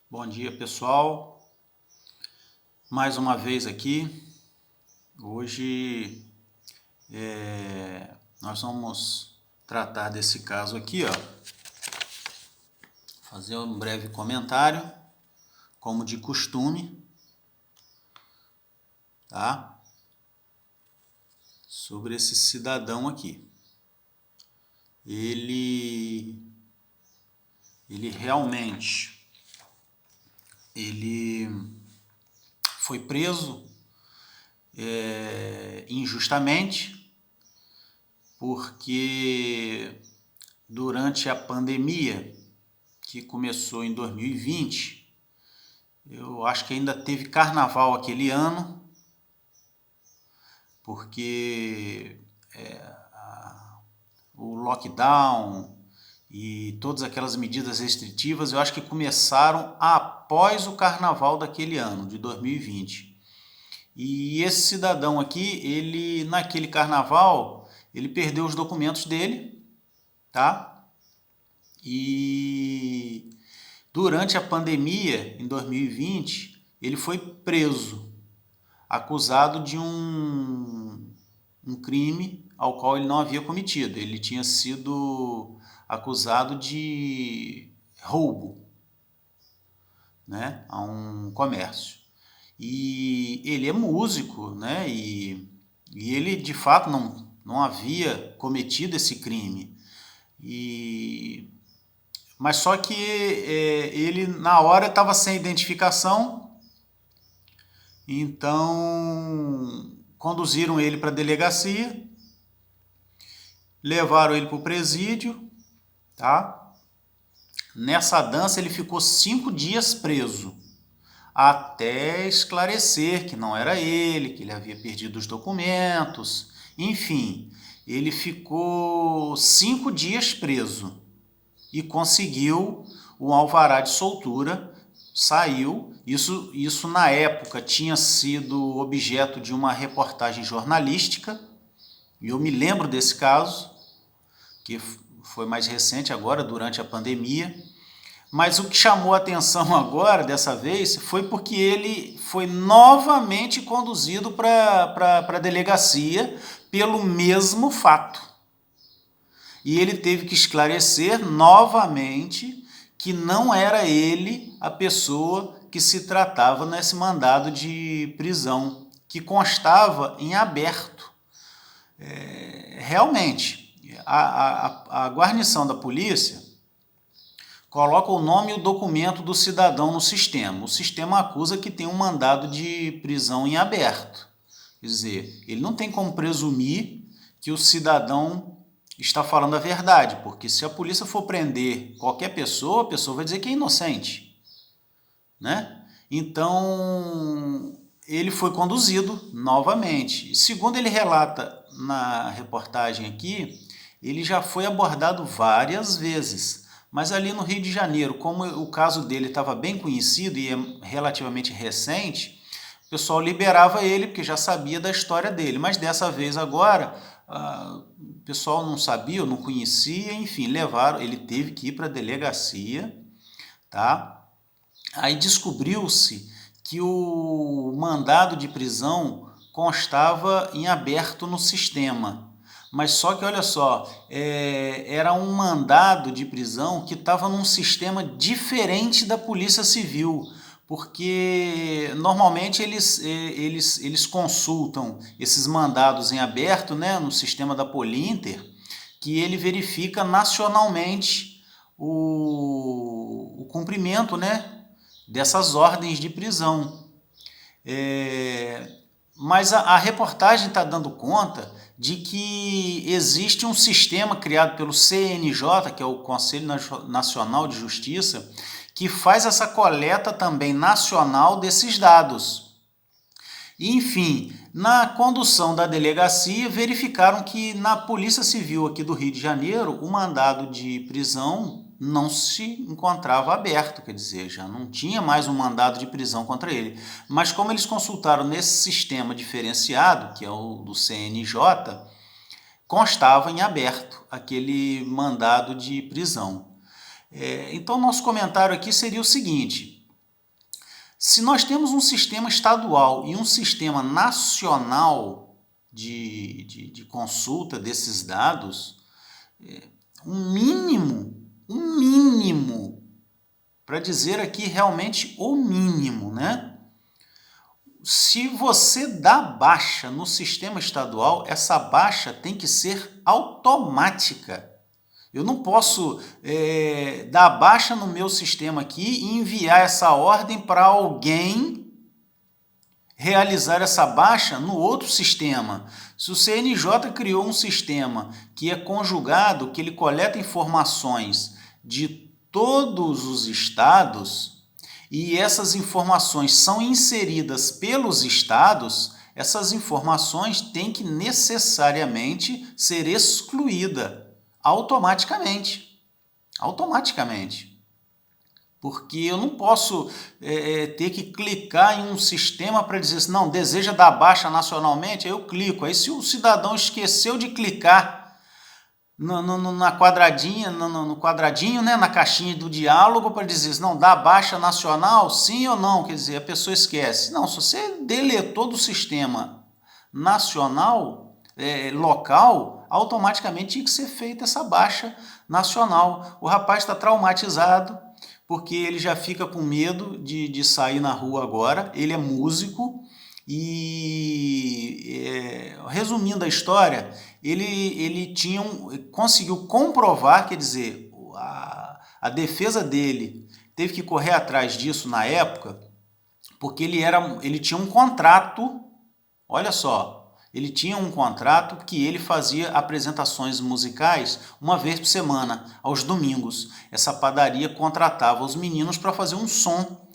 Bom dia, pessoal. Mais uma vez aqui. Hoje nós vamos tratar desse caso aqui, ó. Fazer um breve comentário, como de costume, tá? Sobre esse cidadão aqui. Ele realmente foi preso injustamente, porque durante a pandemia que começou em 2020, eu acho que ainda teve carnaval aquele ano, porque o lockdown e todas aquelas medidas restritivas, eu acho que começaram após o carnaval daquele ano, de 2020. E esse cidadão aqui, ele naquele carnaval, ele perdeu os documentos dele, tá? E durante a pandemia, em 2020, ele foi preso, acusado de um crime ao qual ele não havia cometido. Ele tinha sido acusado de roubo, né, a um comércio. E ele é músico, né, e ele de fato não havia cometido esse crime. Mas só que ele na hora estava sem identificação, então conduziram ele para a delegacia, levaram ele para o presídio, tá? Nessa dança ele ficou 5 dias preso, até esclarecer que não era ele, que ele havia perdido os documentos, enfim, ele ficou 5 dias preso e conseguiu um alvará de soltura, saiu. Isso na época tinha sido objeto de uma reportagem jornalística, e eu me lembro desse caso, que foi mais recente agora, durante a pandemia. Mas o que chamou a atenção agora, dessa vez, foi porque ele foi novamente conduzido para a delegacia pelo mesmo fato. E ele teve que esclarecer novamente que não era ele a pessoa que se tratava nesse mandado de prisão, que constava em aberto. Realmente, a guarnição da polícia coloca o nome e o documento do cidadão no sistema. O sistema acusa que tem um mandado de prisão em aberto. Quer dizer, ele não tem como presumir que o cidadão está falando a verdade, porque se a polícia for prender qualquer pessoa, a pessoa vai dizer que é inocente, né? Então, ele foi conduzido novamente. Segundo ele relata na reportagem aqui, ele já foi abordado várias vezes. Mas ali no Rio de Janeiro, como o caso dele estava bem conhecido e é relativamente recente, o pessoal liberava ele porque já sabia da história dele. Mas dessa vez agora, o pessoal não sabia, não conhecia, enfim, levaram, ele teve que ir para a delegacia, tá? Aí descobriu-se que o mandado de prisão constava em aberto no sistema. Mas só que, olha só, era um mandado de prisão que estava num sistema diferente da Polícia Civil, porque normalmente eles consultam esses mandados em aberto, né, no sistema da Polinter, que ele verifica nacionalmente o cumprimento, né, dessas ordens de prisão. Mas a reportagem está dando conta de que existe um sistema criado pelo CNJ, que é o Conselho Nacional de Justiça, que faz essa coleta também nacional desses dados. Enfim, na condução da delegacia, verificaram que na Polícia Civil aqui do Rio de Janeiro, o mandado de prisão não se encontrava aberto, quer dizer, já não tinha mais um mandado de prisão contra ele. Mas como eles consultaram nesse sistema diferenciado, que é o do CNJ, constava em aberto aquele mandado de prisão. Então, nosso comentário aqui seria o seguinte: Se nós temos um sistema estadual e um sistema nacional de consulta desses dados, um mínimo, para dizer aqui realmente o mínimo, né? Se você dá baixa no sistema estadual, essa baixa tem que ser automática. Eu não posso dar baixa no meu sistema aqui e enviar essa ordem para alguém realizar essa baixa no outro sistema. Se o CNJ criou um sistema que é conjugado, que ele coleta informações de todos os estados, e essas informações são inseridas pelos estados, essas informações têm que necessariamente ser excluídas automaticamente. Porque eu não posso ter que clicar em um sistema para dizer assim, não, deseja dar baixa nacionalmente, aí eu clico. Aí se o cidadão esqueceu de clicar na quadradinha, no quadradinho, né, na caixinha do diálogo para dizer, não, dá baixa nacional, sim ou não, quer dizer, a pessoa esquece. Não, se você deletou do sistema nacional, local, automaticamente tinha que ser feita essa baixa nacional. O rapaz está traumatizado, porque ele já fica com medo de sair na rua agora, ele é músico, e resumindo a história, ele conseguiu comprovar, quer dizer, a defesa dele teve que correr atrás disso na época, porque ele tinha um contrato, olha só, ele tinha um contrato que ele fazia apresentações musicais uma vez por semana, aos domingos. Essa padaria contratava os meninos para fazer um som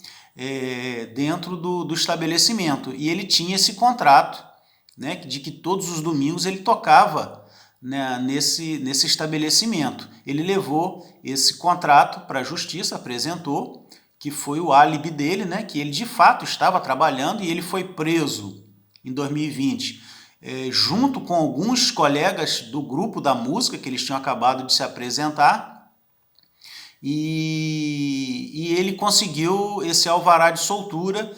dentro do estabelecimento. E ele tinha esse contrato, né, de que todos os domingos ele tocava, né, nesse estabelecimento. Ele levou esse contrato para a justiça, apresentou, que foi o álibi dele, né, que ele de fato estava trabalhando, e ele foi preso em 2020, junto com alguns colegas do grupo da música, que eles tinham acabado de se apresentar, e ele conseguiu esse alvará de soltura,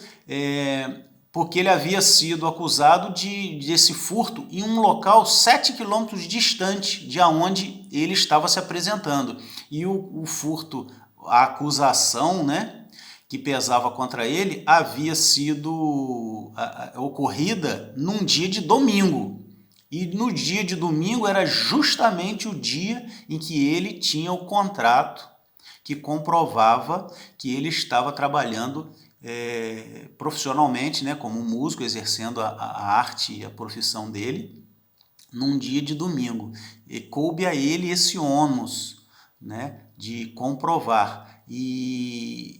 porque ele havia sido acusado desse furto em um local 7 quilômetros distante de onde ele estava se apresentando. E o furto, a acusação, né, que pesava contra ele, havia sido ocorrida num dia de domingo. E no dia de domingo era justamente o dia em que ele tinha o contrato que comprovava que ele estava trabalhando profissionalmente, né, como músico, exercendo a arte e a profissão dele, num dia de domingo. E coube a ele esse ônus, né, de comprovar. E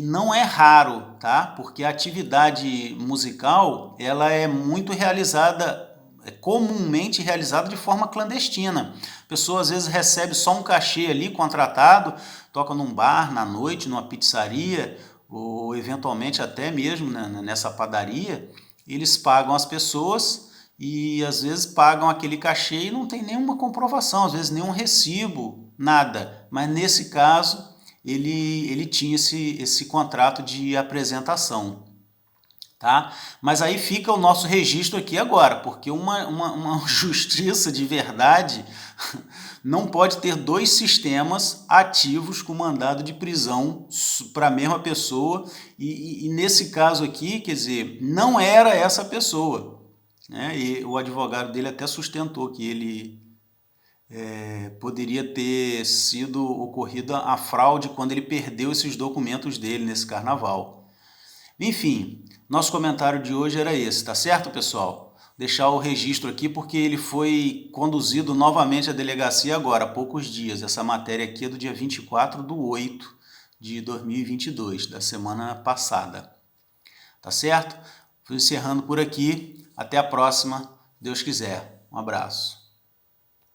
não é raro, tá? Porque a atividade musical ela é muito realizada, comumente realizada de forma clandestina. A pessoa às vezes recebe só um cachê ali contratado, toca num bar, na noite, numa pizzaria, ou eventualmente até mesmo, né, nessa padaria. Eles pagam as pessoas e às vezes pagam aquele cachê e não tem nenhuma comprovação, às vezes nenhum recibo, nada. Mas nesse caso ele tinha esse contrato de apresentação, tá? Mas aí fica o nosso registro aqui agora, porque uma justiça de verdade não pode ter dois sistemas ativos com mandado de prisão para a mesma pessoa, e nesse caso aqui, quer dizer, não era essa pessoa, né? E o advogado dele até sustentou que ele poderia ter sido ocorrida a fraude quando ele perdeu esses documentos dele nesse carnaval. Enfim, nosso comentário de hoje era esse, tá certo, pessoal? Deixar o registro aqui porque ele foi conduzido novamente à delegacia agora, há poucos dias. Essa matéria aqui é do dia 24/8/2022, da semana passada. Tá certo? Vou encerrando por aqui. Até a próxima, Deus quiser. Um abraço.